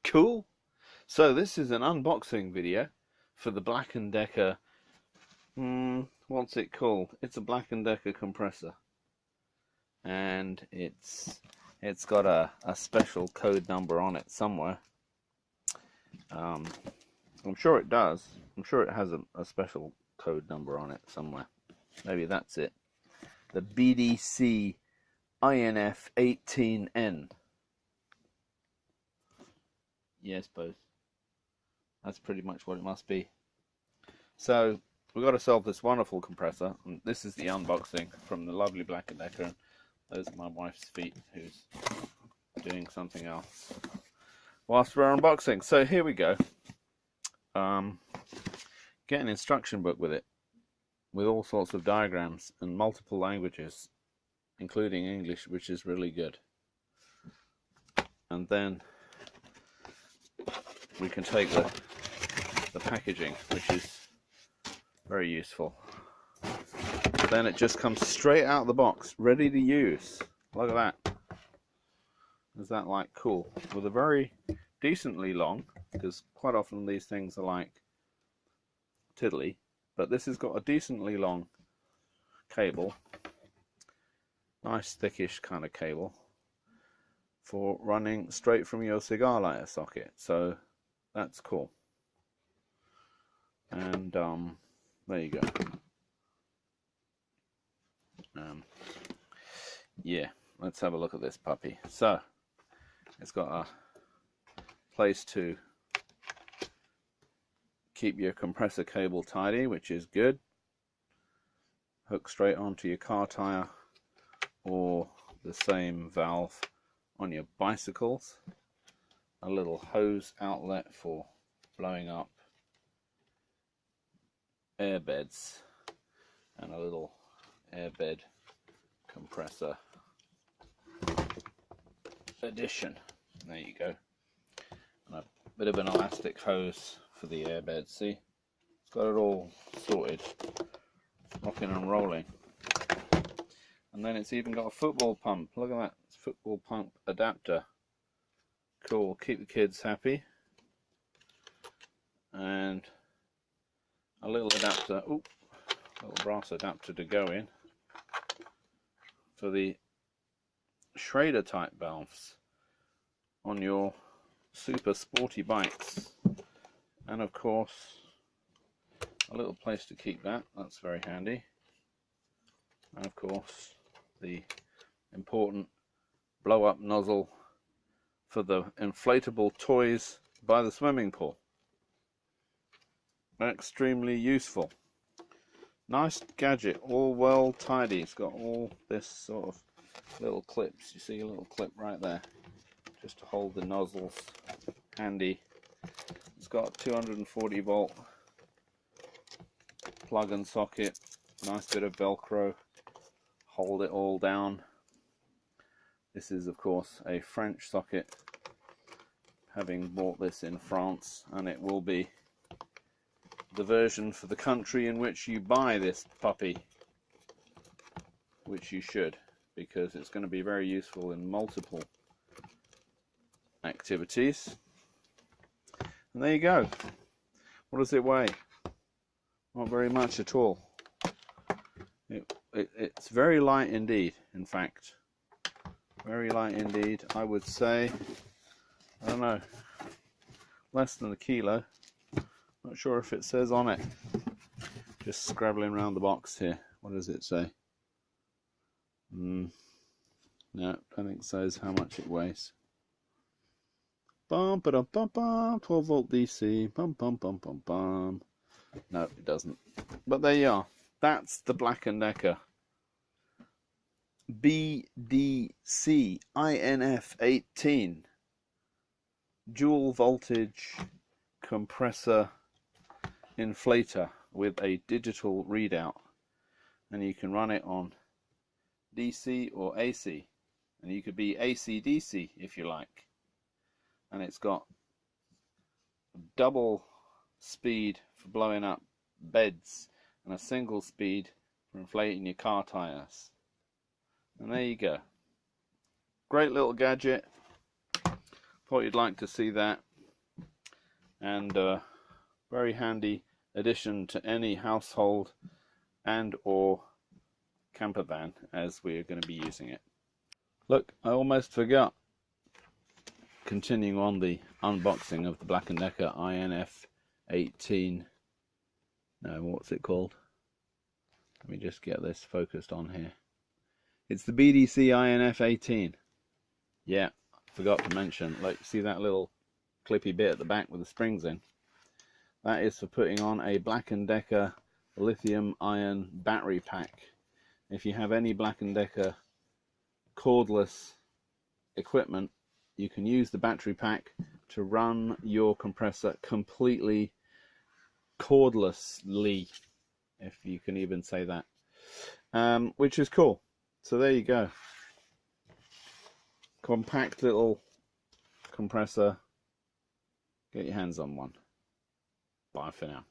Cool. So this is an unboxing video for the Black and Decker. What's it called? It's a Black and Decker compressor, and it's got a special code number on it somewhere. I'm sure it does. I'm sure it has a special code number on it somewhere. Maybe that's it. The BDCINF18N. Yeah, I suppose that's pretty much what it must be. So we've got to solve this wonderful compressor, and this is the unboxing from the lovely Black and Decker. Those are my wife's feet, who's doing something else whilst we're unboxing. So here we go. Get an instruction book with it, with all sorts of diagrams and multiple languages, including English, which is really good. And then we can take the packaging, which is very useful. Then it just comes straight out of the box, ready to use. Look at that. Is that like cool? With a very decently long, because quite often these things are like tiddly, but this has got a decently long cable, nice thickish kind of cable, for running straight from your cigar lighter socket. So that's cool. And there you go. Yeah, let's have a look at this puppy. So it's got a place to keep your compressor cable tidy, which is good. Hook straight onto your car tire, or the same valve on your bicycles. A little hose outlet for blowing up air beds, and a little air bed compressor addition. There you go. And a bit of an elastic hose for the air bed. See, it's got it all sorted, rocking and rolling. And then it's even got a football pump. Look at that, it's a football pump adapter. Cool, keep the kids happy. And a little adapter, little brass adapter to go in for the Schrader type valves on your super sporty bikes. And of course a little place to keep that, that's very handy. And of course the important blow up nozzle for the inflatable toys by the swimming pool. Extremely useful. Nice gadget, all well tidy. It's got all this sort of little clips. You see a little clip right there, just to hold the nozzles. Handy. It's got 240 volt plug and socket. Nice bit of Velcro. Hold it all down. This is of course a French socket, having bought this in France, and it will be the version for the country in which you buy this puppy, which you should, because it's going to be very useful in multiple activities. And there you go. What does it weigh? Not very much at all. It's very light indeed. In fact, very light indeed. I would say, I don't know, less than a kilo. Not sure if it says on it. Just scrabbling around the box here. What does it say? No, I don't think it says how much it weighs. Bum, ba, dum, bum, bum, 12 volt DC. Bum, bum, bum, bum, bum. No, it doesn't. But there you are. That's the Black and Decker BDCINF18 dual voltage compressor inflator with a digital readout, and you can run it on DC or AC, and you could be AC/DC if you like. And it's got double speed for blowing up beds and a single speed for inflating your car tires. And there you go. Great little gadget. Thought you'd like to see that. and very handy addition to any household and or camper van, as we are going to be using it. Look, I almost forgot. Continuing on the unboxing of the Black and Decker INF18. No, what's it called? Let me just get this focused on here. It's the BDCINF18. Yeah, forgot to mention. Like, see that little clippy bit at the back with the springs in? That is for putting on a Black and Decker lithium-ion battery pack. If you have any Black and Decker cordless equipment, you can use the battery pack to run your compressor completely cordlessly, if you can even say that, which is cool. So there you go. Compact little compressor. Get your hands on one. Bye for now.